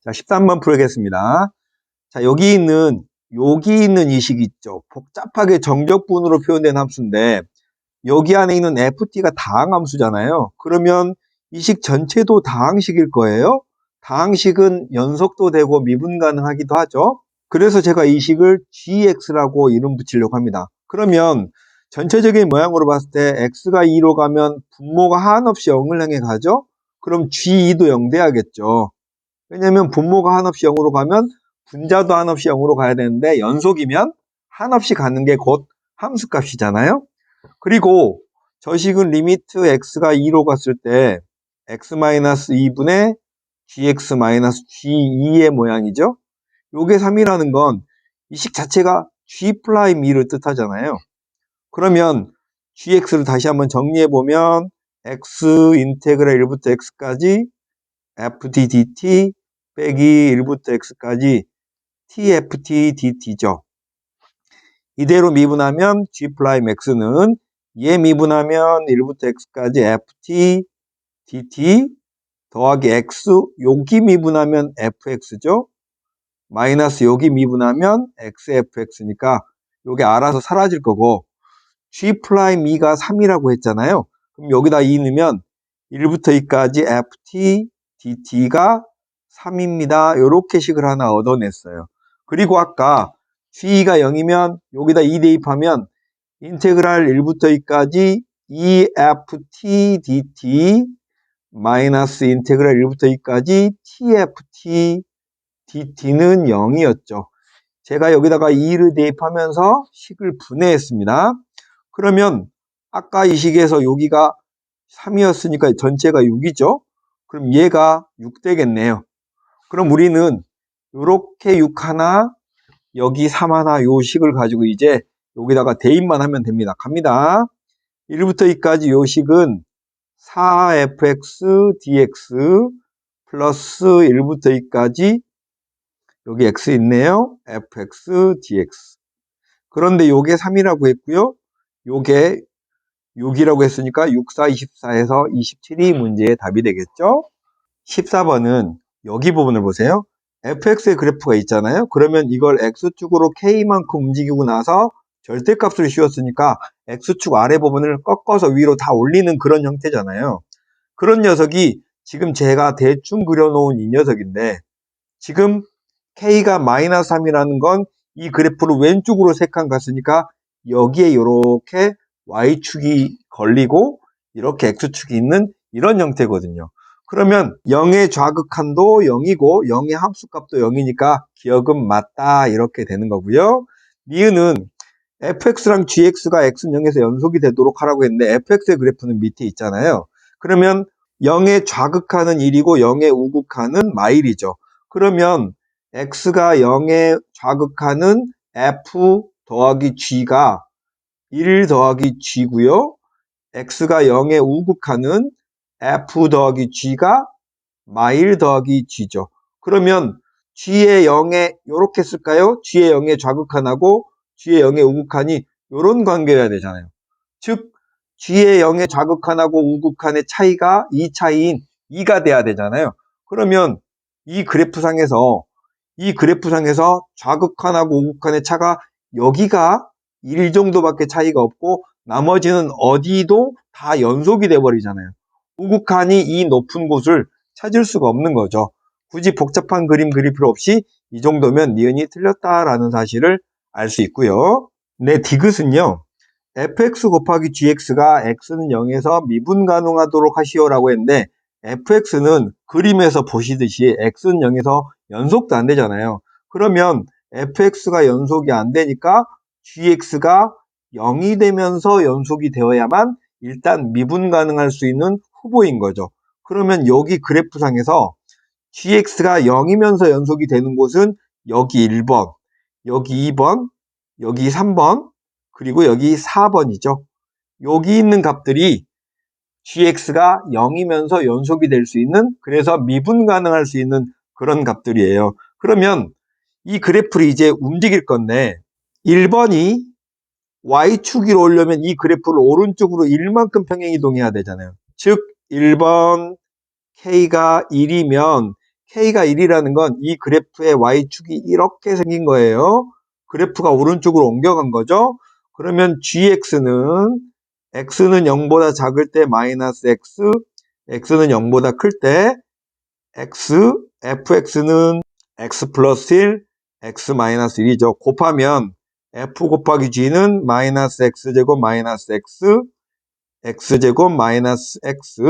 자, 13번 풀겠습니다. 자, 여기 있는 이 식 있죠. 복잡하게 정적분으로 표현된 함수인데 여기 안에 있는 ft가 다항함수잖아요. 그러면 이 식 전체도 다항식일 거예요. 다항식은 연속도 되고 미분 가능하기도 하죠. 그래서 제가 이 식을 gx라고 이름 붙이려고 합니다. 그러면 전체적인 모양으로 봤을 때 x가 2로 가면 분모가 한없이 0을 향해 가죠. 그럼 g2도 0 돼야겠죠. 왜냐면 분모가 한없이 0으로 가면 분자도 한없이 0으로 가야 되는데 연속이면 한없이 가는 게 곧 함수값이잖아요. 그리고 저 식은 리미트 x가 2로 갔을 때 x-2분의 gx-g2의 모양이죠. 요게 3이라는 건 이 식 자체가 g'2를 뜻하잖아요. 그러면 gx를 다시 한번 정리해보면 x 인테그랄 1부터 x까지 ft dt 빼기 1부터 x까지 tft dt죠. 이대로 미분하면 g'x는 얘 미분하면 1부터 x까지 ft dt 더하기 x 여기 미분하면 fx죠. 마이너스 여기 미분하면 xfx니까 요게 알아서 사라질 거고 g'2가 3이라고 했잖아요. 그럼 여기다 2 넣으면 1부터 2까지 ft dt가 3입니다. 요렇게 식을 하나 얻어냈어요. 그리고 아까 g가 0이면 여기다 2 대입하면 인테그랄 1부터 2까지 EFT DT 마이너스 인테그랄 1부터 2까지 TFT DT는 0이었죠. 제가 여기다가 2를 대입하면서 식을 분해했습니다. 그러면 아까 이 식에서 여기가 3이었으니까 전체가 6이죠. 그럼 얘가 6 되겠네요. 그럼 우리는 이렇게 6 하나 여기 3 하나 요 식을 가지고 이제 여기다가 대입만 하면 됩니다. 갑니다. 1부터 2까지 요 식은 4fx dx 플러스 1부터 2까지 여기 x 있네요. fx dx. 그런데 요게 3이라고 했고요. 요게 6이라고 했으니까 6, 4, 24에서 27이 문제의 답이 되겠죠. 14번은 여기 부분을 보세요. fx의 그래프가 있잖아요. 그러면 이걸 x축으로 k만큼 움직이고 나서 절대값으로 씌웠으니까 x축 아래 부분을 꺾어서 위로 다 올리는 그런 형태잖아요. 그런 녀석이 지금 제가 대충 그려놓은 이 녀석인데 지금 k가 마이너스 3이라는 건 이 그래프를 왼쪽으로 3칸 갔으니까 여기에 이렇게 y축이 걸리고 이렇게 x축이 있는 이런 형태거든요. 그러면 0의 좌극한도 0이고 0의 함수값도 0이니까 기억은 맞다 이렇게 되는 거고요. 니은은 fx랑 gx가 x는 0에서 연속이 되도록 하라고 했는데 fx의 그래프는 밑에 있잖아요. 그러면 0의 좌극한은 1이고 0의 우극한은 마일이죠. 그러면 x가 0의 좌극한은 f 더하기 g가 1 더하기 g고요. x가 0의 우극한은 f 더하기 g가 마일 더하기 g죠. 그러면 g의 0에 요렇게 쓸까요? g의 0의 좌극한하고 g의 0의 우극한이 요런 관계여야 되잖아요. 즉 g의 0의 좌극한하고 우극한의 차이가 이 차이인 2가 돼야 되잖아요. 그러면 이 그래프상에서 좌극한하고 우극한의 차가 여기가 1 정도밖에 차이가 없고 나머지는 어디도 다 연속이 돼 버리잖아요. 우극한이 이 높은 곳을 찾을 수가 없는 거죠. 굳이 복잡한 그림 그릴 필요 없이 이 정도면 니은이 틀렸다라는 사실을 알 수 있고요. 네, 디귿은요. fx 곱하기 gx가 x는 0에서 미분 가능하도록 하시오라고 했는데 fx는 그림에서 보시듯이 x는 0에서 연속도 안 되잖아요. 그러면 fx가 연속이 안 되니까 gx가 0이 되면서 연속이 되어야만 일단 미분 가능할 수 있는 후보인 거죠. 그러면 여기 그래프상에서 gx가 0이면서 연속이 되는 곳은 여기 1번, 여기 2번, 여기 3번, 그리고 여기 4번이죠. 여기 있는 값들이 gx가 0이면서 연속이 될 수 있는, 그래서 미분 가능할 수 있는 그런 값들이에요. 그러면 이 그래프를 이제 움직일 건데 1번이 y축 위로 오려면 이 그래프를 오른쪽으로 1만큼 평행이동해야 되잖아요. 즉 1번 k가 1이면 K가 1이라는 건 이 그래프의 Y축이 이렇게 생긴 거예요. 그래프가 오른쪽으로 옮겨간 거죠. 그러면 GX는 X는 0보다 작을 때 마이너스 X, X는 0보다 클 때 X, FX는 X 플러스 1, X 마이너스 1이죠. 곱하면 F 곱하기 G는 마이너스 X제곱 마이너스 X, X제곱 마이너스 X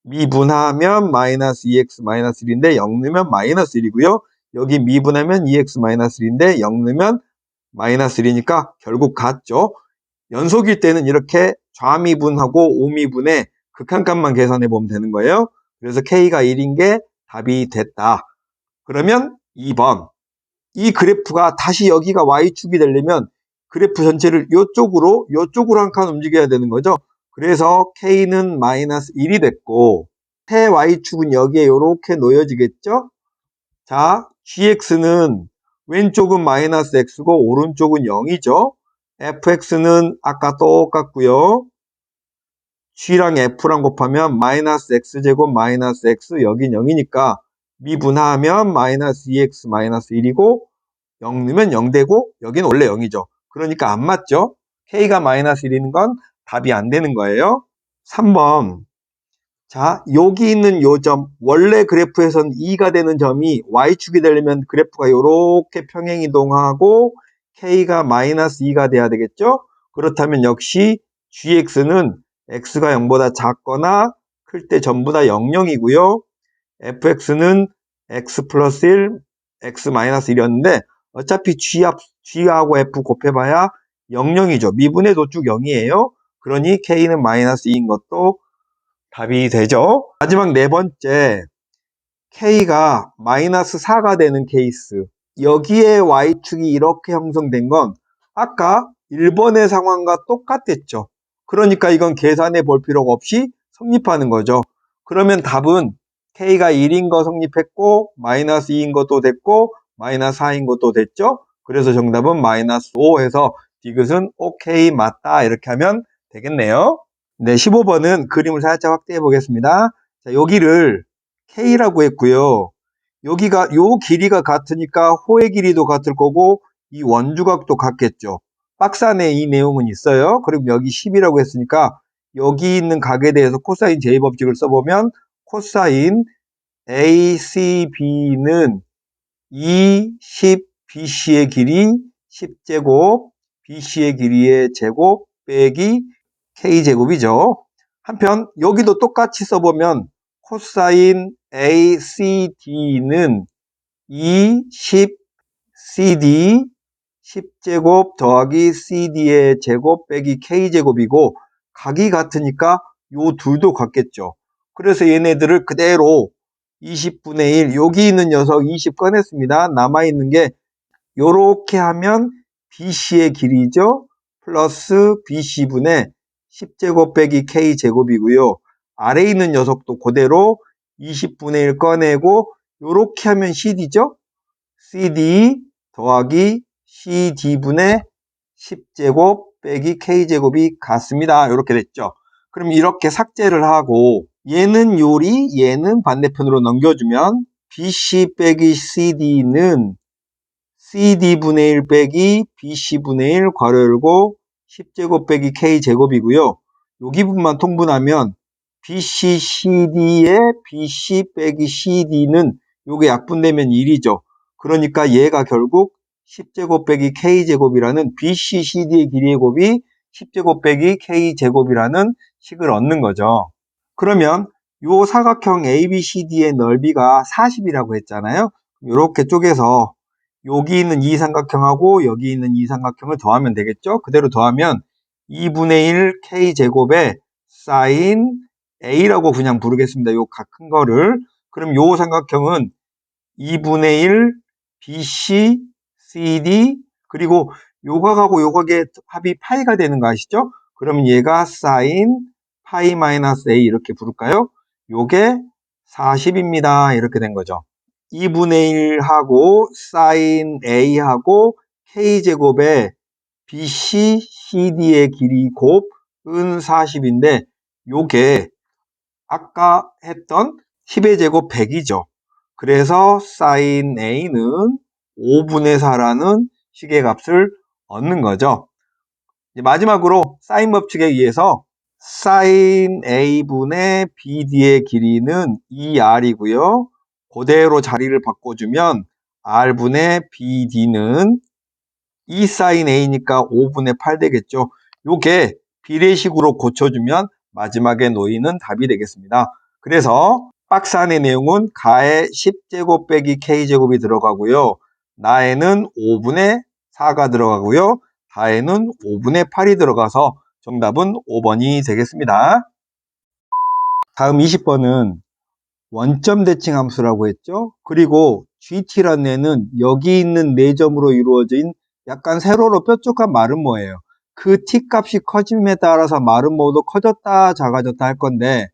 미분하면 마이너스 2x 마이너스 1인데 0 넣으면 마이너스 1이고요. 여기 미분하면 2x 마이너스 1인데 0 넣으면 마이너스 1이니까 결국 같죠. 연속일 때는 이렇게 좌미분하고 우미분의 극한값만 계산해 보면 되는 거예요. 그래서 K가 1인 게 답이 됐다. 그러면 2번. 이 그래프가 다시 여기가 Y축이 되려면 그래프 전체를 요쪽으로 한 칸 움직여야 되는 거죠. 그래서 K는 마이너스 1이 됐고 새 Y축은 여기에 이렇게 놓여지겠죠. 자, GX는 왼쪽은 마이너스 X고 오른쪽은 0이죠. FX는 아까 똑같고요. G랑 F랑 곱하면 마이너스 X제곱 마이너스 X 여긴 0이니까 미분하면 마이너스 2X 마이너스 1이고 0 넣으면 0 되고 여기는 원래 0이죠. 그러니까 안 맞죠? K가 마이너스 1이는 건 답이 안 되는 거예요. 3번. 자, 여기 있는 요 점, 원래 그래프에선 2가 되는 점이 Y축이 되려면 그래프가 이렇게 평행이동하고 K가 마이너스 2가 돼야 되겠죠? 그렇다면 역시 GX는 X가 0보다 작거나 클 때 전부 다 00이고요. FX는 X 플러스 1, X 마이너스 1이었는데 어차피 G하고 F 곱해봐야 00이죠. 미분해도 쭉 0이에요. 그러니 K는 마이너스 2인 것도 답이 되죠. 마지막 네 번째, K가 마이너스 4가 되는 케이스. 여기에 Y축이 이렇게 형성된 건 아까 1번의 상황과 똑같았죠. 그러니까 이건 계산해 볼 필요가 없이 성립하는 거죠. 그러면 답은 K가 1인 거 성립했고 마이너스 2인 것도 됐고 마이너스 4인 것도 됐죠. 그래서 정답은 마이너스 5 해서 디귿은 OK 맞다 이렇게 하면 되겠네요. 네, 15번은 그림을 살짝 확대해 보겠습니다. 자, 여기를 K라고 했고요. 여기가 요 길이가 같으니까 호의 길이도 같을 거고 이 원주각도 같겠죠. 박스 안에 이 내용은 있어요. 그리고 여기 10이라고 했으니까 여기 있는 각에 대해서 코사인 제2법칙을 써보면 코사인 ACB는 2, 10, BC의 길이 10제곱, BC의 길이의 제곱 빼기 K제곱이죠. 한편 여기도 똑같이 써보면 코사인 ACD는 2, 10, CD 10제곱 더하기 CD의 제곱 빼기 K제곱이고 각이 같으니까 요 둘도 같겠죠. 그래서 얘네들을 그대로 20분의 1 여기 있는 녀석 20 꺼냈습니다. 남아있는 게 요렇게 하면 BC의 길이죠. 플러스 BC분의 10제곱 빼기 K제곱이고요. 아래에 있는 녀석도 그대로 20분의 1 꺼내고 요렇게 하면 CD죠. CD 더하기 CD분의 10제곱 빼기 K제곱이 같습니다. 이렇게 됐죠. 그럼 이렇게 삭제를 하고 얘는 요리, 얘는 반대편으로 넘겨주면 BC 빼기 CD는 CD분의 1 빼기 BC분의 1 괄호 열고 10제곱 빼기 K제곱이고요. 여기 부분만 통분하면 BC, CD의 BC 빼기 CD는 요게 약분되면 1이죠. 그러니까 얘가 결국 10제곱 빼기 K제곱이라는 BC, CD의 길이의 곱이 10제곱 빼기 K제곱이라는 식을 얻는 거죠. 그러면 요 사각형 ABCD의 넓이가 40이라고 했잖아요. 이렇게 쪼개서 여기 있는 이 삼각형하고 여기 있는 이 삼각형을 더하면 되겠죠? 그대로 더하면 2분의 1 K제곱에 사인 A라고 그냥 부르겠습니다. 요 각 큰 거를. 그럼 요 삼각형은 2분의 1 BC, CD 그리고 요각하고 요각의 합이 파이가 되는 거 아시죠? 그러면 얘가 사인 파이 마이너스 A 이렇게 부를까요? 요게 40입니다. 이렇게 된 거죠. 2분의 1하고 사인 A하고 K제곱에 BC, CD의 길이 곱은 40인데 요게 아까 했던 10의 제곱 100이죠. 그래서 sin a는 5분의 4라는 식의 값을 얻는 거죠. 마지막으로 사인 법칙에 의해서 sin a분의 bd의 길이는 2r이고요. 그대로 자리를 바꿔주면 r분의 bd는 2 sin a니까 5분의 8 되겠죠. 요게 비례식으로 고쳐주면 마지막에 놓이는 답이 되겠습니다. 그래서 박스 안의 내용은 가에 10제곱 빼기 k제곱이 들어가고요. 나에는 5분의 4가 들어가고요. 다에는 5분의 8이 들어가서 정답은 5번이 되겠습니다. 다음 20번은 원점 대칭 함수라고 했죠. 그리고 GT라는 애는 여기 있는 4점으로 이루어진 약간 세로로 뾰족한 마름모예요. 그 T 값이 커짐에 따라서 마름모도 커졌다 작아졌다 할 건데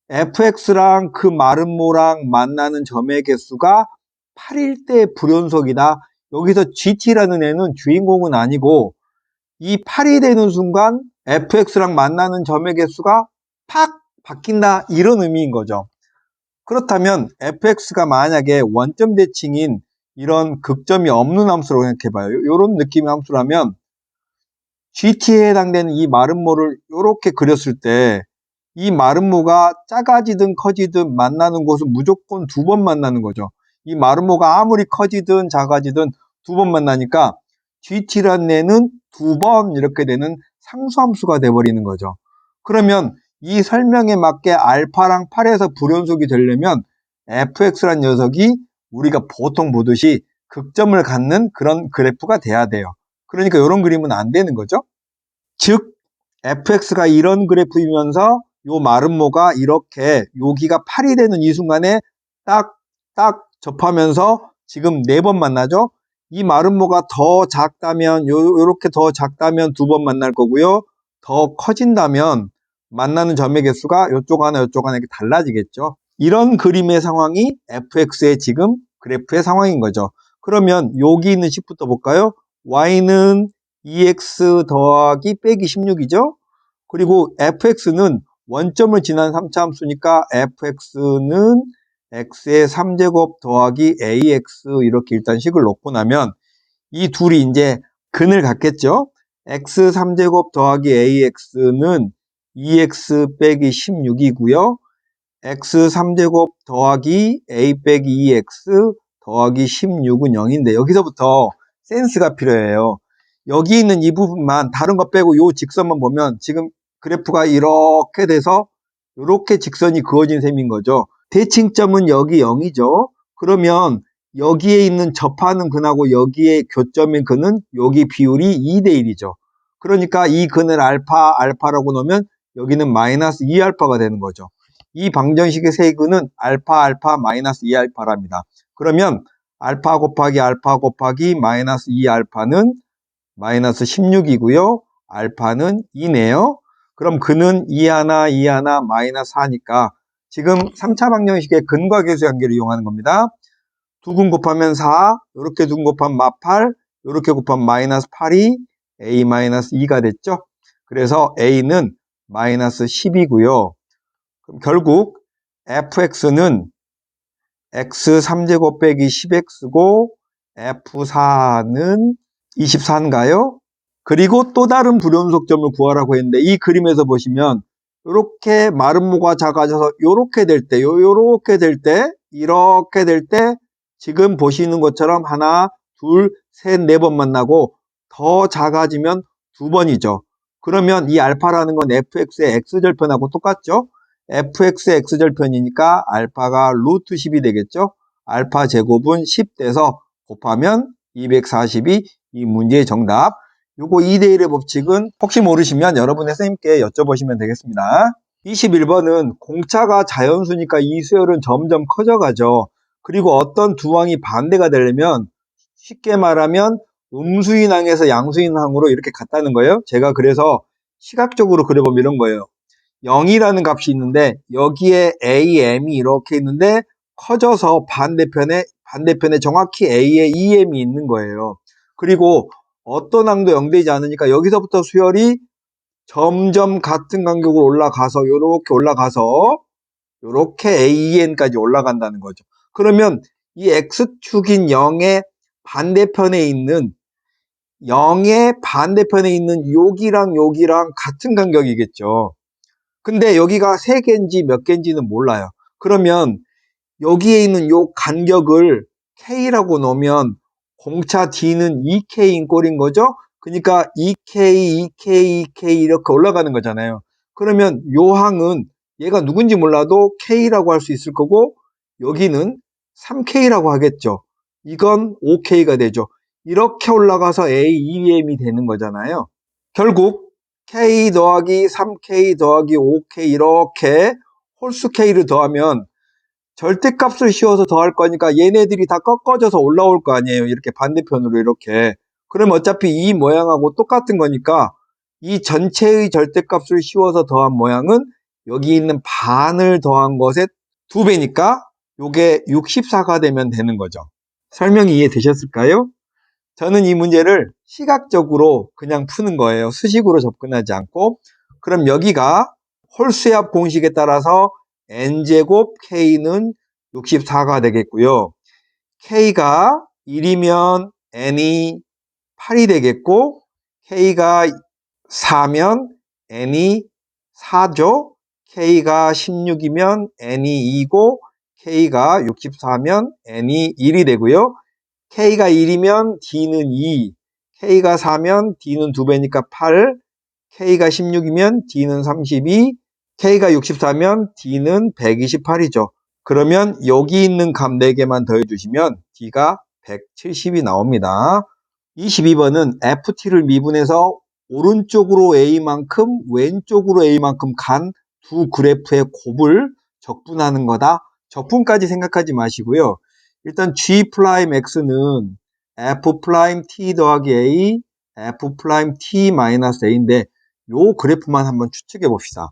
fx랑 그 마름모랑 만나는 점의 개수가 8일 때 불연속이다. 여기서 GT라는 애는 주인공은 아니고 이 8이 되는 순간 fx랑 만나는 점의 개수가 팍 바뀐다 이런 의미인 거죠. 그렇다면 fx가 만약에 원점 대칭인 이런 극점이 없는 함수라고 생각해봐요. 이런 느낌의 함수라면 GT에 해당되는 이 마름모를 이렇게 그렸을 때 이 마름모가 작아지든 커지든 만나는 곳은 무조건 2번 만나는 거죠. 이 마름모가 아무리 커지든 작아지든 2번 만나니까 GT라는 애는 2번 이렇게 되는 상수함수가 돼버리는 거죠. 그러면 이 설명에 맞게 알파랑 8에서 불연속이 되려면 fx란 녀석이 우리가 보통 보듯이 극점을 갖는 그런 그래프가 돼야 돼요. 그러니까 이런 그림은 안 되는 거죠. 즉 fx가 이런 그래프이면서 요 마름모가 이렇게 여기가 8이 되는 이 순간에 딱 접하면서 지금 4번 만나죠. 이 마름모가 더 작다면 요렇게 더 작다면 2번 만날 거고요. 더 커진다면 만나는 점의 개수가 요쪽 하나 요쪽 하나 이렇게 달라지겠죠. 이런 그림의 상황이 fx의 지금 그래프의 상황인 거죠. 그러면 여기 있는 식부터 볼까요? y는 2x 더하기 빼기 16이죠. 그리고 fx는 원점을 지난 3차 함수니까 fx는 x의 3제곱 더하기 ax 이렇게 일단 식을 놓고 나면 이 둘이 이제 근을 갖겠죠. x 3제곱 더하기 ax는 2x 빼기 16이고요. x 3제곱 더하기 a 빼기 2x 더하기 16은 0인데 여기서부터 센스가 필요해요. 여기 있는 이 부분만 다른 거 빼고 요 직선만 보면 지금 그래프가 이렇게 돼서 이렇게 직선이 그어진 셈인 거죠. 대칭점은 여기 0이죠. 그러면 여기에 있는 접하는 근하고 여기에 교점인 근은 여기 비율이 2대 1이죠. 그러니까 이 근을 알파라고 놓으면 여기는 마이너스 2알파가 되는 거죠. 이 방정식의 세근은 알파 마이너스 2알파랍니다. 그러면 알파 곱하기 마이너스 2알파는 마이너스 16이고요. 알파는 2네요. 그럼 근은 2 하나 마이너스 4니까 지금 3차 방정식의 근과 계수의 관계를 이용하는 겁니다. 두 근 곱하면 4, 이렇게 두 근 곱하면 마8, 이렇게 곱하면 마이너스 8이 a 마이너스 2가 됐죠. 그래서 a는 마이너스 10이고요. 그럼 결국 fx는 x 3제곱 빼기 10x고 f4는 24인가요? 그리고 또 다른 불연속점을 구하라고 했는데 이 그림에서 보시면 이렇게 마름모가 작아져서 이렇게 될 때, 이렇게 될 때, 이렇게 될 때 지금 보시는 것처럼 하나, 둘, 셋, 4번 만나고 더 작아지면 2번이죠. 그러면 이 알파라는 건 fx의 x절편하고 똑같죠? fx의 x절편이니까 알파가 루트 10이 되겠죠? 알파 제곱은 10 돼서 곱하면 240이 이 문제의 정답. 요거 2대1의 법칙은 혹시 모르시면 여러분의 선생님께 여쭤보시면 되겠습니다. 21번은 공차가 자연수니까 이 수열은 점점 커져가죠. 그리고 어떤 두 항이 반대가 되려면 쉽게 말하면 음수인항에서 양수인항으로 이렇게 갔다는 거예요. 제가 그래서 시각적으로 그려보면 이런 거예요. 0이라는 값이 있는데 여기에 a, m이 이렇게 있는데 커져서 반대편에 정확히 a에 2m이 있는 거예요. 그리고 어떤 항도 0되지 않으니까 여기서부터 수열이 점점 같은 간격으로 올라가서 이렇게 올라가서 이렇게 AN까지 올라간다는 거죠. 그러면 이 X축인 0의 반대편에 있는 여기랑 여기랑 같은 간격이겠죠. 근데 여기가 3개인지 몇 개인지는 몰라요. 그러면 여기에 있는 요 간격을 K라고 놓으면 공차 D는 2K인 꼴인 거죠. 그러니까 2K, 2K, 2K 이렇게 올라가는 거잖아요. 그러면 요 항은 얘가 누군지 몰라도 K라고 할 수 있을 거고 여기는 3K라고 하겠죠. 이건 5K가 되죠. 이렇게 올라가서 AEM이 되는 거잖아요. 결국 K 더하기 3K 더하기 5K 이렇게 홀수 K를 더하면 절대값을 씌워서 더할 거니까 얘네들이 다 꺾어져서 올라올 거 아니에요. 이렇게 반대편으로 이렇게. 그럼 어차피 이 모양하고 똑같은 거니까 이 전체의 절대값을 씌워서 더한 모양은 여기 있는 반을 더한 것의 2배니까 요게 64가 되면 되는 거죠. 설명이 이해되셨을까요? 저는 이 문제를 시각적으로 그냥 푸는 거예요. 수식으로 접근하지 않고. 그럼 여기가 홀수합 공식에 따라서 n제곱 k는 64가 되겠고요. k가 1이면 n이 8이 되겠고 k가 4면 n이 4죠. k가 16이면 n이 2고 k가 64면 n이 1이 되고요. K가 1이면 D는 2, K가 4면 D는 2배니까 8, K가 16이면 D는 32, K가 64면 D는 128이죠. 그러면 여기 있는 값 4개만 더해주시면 D가 170이 나옵니다. 22번은 FT를 미분해서 오른쪽으로 A만큼 왼쪽으로 A만큼 간 두 그래프의 곱을 적분하는 거다. 적분까지 생각하지 마시고요. 일단 G'X는 F't 더하기 A, F't A인데 요 그래프만 한번 추측해 봅시다.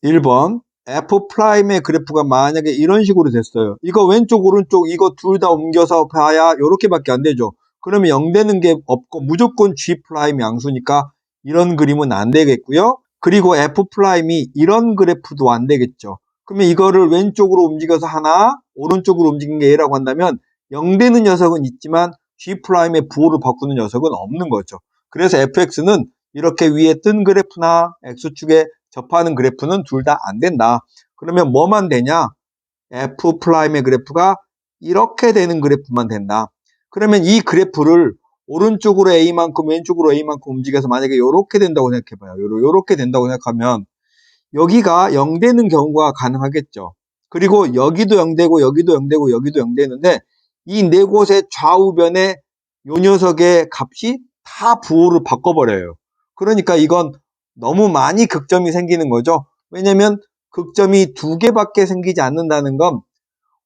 1번 F'의 그래프가 만약에 이런 식으로 됐어요. 이거 왼쪽 오른쪽 이거 둘 다 옮겨서 봐야 이렇게밖에 안 되죠. 그러면 0 되는 게 없고 무조건 G' 양수니까 이런 그림은 안 되겠고요. 그리고 F'이 이런 그래프도 안 되겠죠. 그러면 이거를 왼쪽으로 움직여서 하나, 오른쪽으로 움직인 게 A라고 한다면 0 되는 녀석은 있지만 G'의 부호를 바꾸는 녀석은 없는 거죠. 그래서 fx는 이렇게 위에 뜬 그래프나 x축에 접하는 그래프는 둘 다 안 된다. 그러면 뭐만 되냐? F'의 그래프가 이렇게 되는 그래프만 된다. 그러면 이 그래프를 오른쪽으로 A만큼 왼쪽으로 A만큼 움직여서 만약에 이렇게 된다고 생각해봐요. 이렇게 된다고 생각하면 여기가 0 되는 경우가 가능하겠죠. 그리고 여기도 0 되고 여기도 0 되고 여기도 0 되는데 이 네 곳의 좌우변에 요 녀석의 값이 다 부호를 바꿔버려요. 그러니까 이건 너무 많이 극점이 생기는 거죠. 왜냐면 극점이 2개밖에 생기지 않는다는 건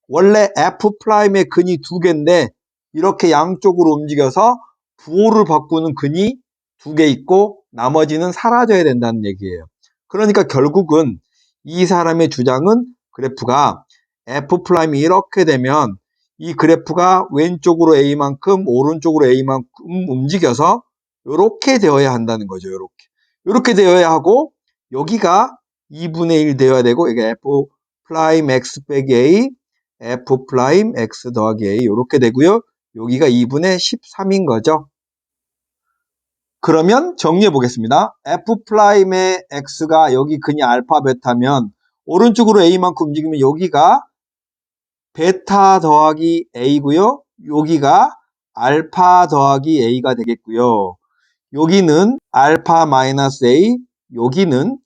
원래 F'의 근이 2개인데 이렇게 양쪽으로 움직여서 부호를 바꾸는 근이 2개 있고 나머지는 사라져야 된다는 얘기예요. 그러니까 결국은 이 사람의 주장은 그래프가 F'이 이렇게 되면 이 그래프가 왼쪽으로 A만큼 오른쪽으로 A만큼 움직여서 이렇게 되어야 한다는 거죠. 이렇게 되어야 하고 여기가 2분의 1 되어야 되고 이게 F'X 빼기 A F'X 더하기 A 이렇게 되고요. 여기가 2분의 13인 거죠. 그러면 정리해 보겠습니다. F'의 X가 여기 근이 알파 베타면 오른쪽으로 A만큼 움직이면 여기가 베타 더하기 A고요. 여기가 알파 더하기 A가 되겠고요. 여기는 알파 마이너스 A, 여기는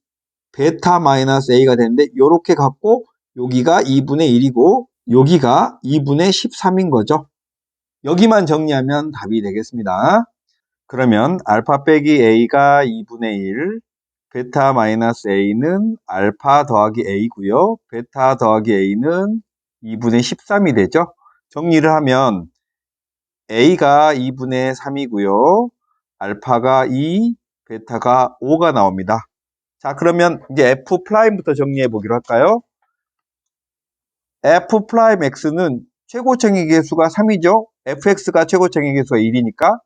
베타 마이너스 A가 되는데 이렇게 갖고 여기가 2분의 1이고 여기가 2분의 13인 거죠. 여기만 정리하면 답이 되겠습니다. 그러면 알파 빼기 A가 2분의 1, 베타 마이너스 A는 알파 더하기 A고요. 베타 더하기 A는 2분의 13이 되죠. 정리를 하면 A가 2분의 3이고요. 알파가 2, 베타가 5가 나옵니다. 자, 그러면 이제 F'부터 정리해 보기로 할까요? F'X는 최고청의 계수가 3이죠. fx가 최고청의 계수가 1이니까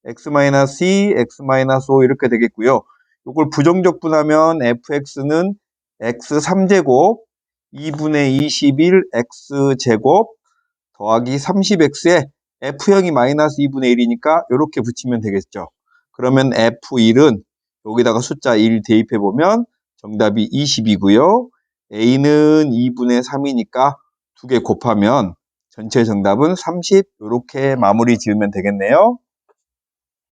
x-2, x-5 이렇게 되겠고요. 이걸 부정적분하면 fx는 x3제곱, 2분의 21 x제곱 더하기 30x에 f형이 마이너스 2분의 1이니까 이렇게 붙이면 되겠죠. 그러면 f1은 여기다가 숫자 1 대입해보면 정답이 20이고요. a는 2분의 3이니까 2개 곱하면 전체 정답은 30 이렇게 마무리 지으면 되겠네요.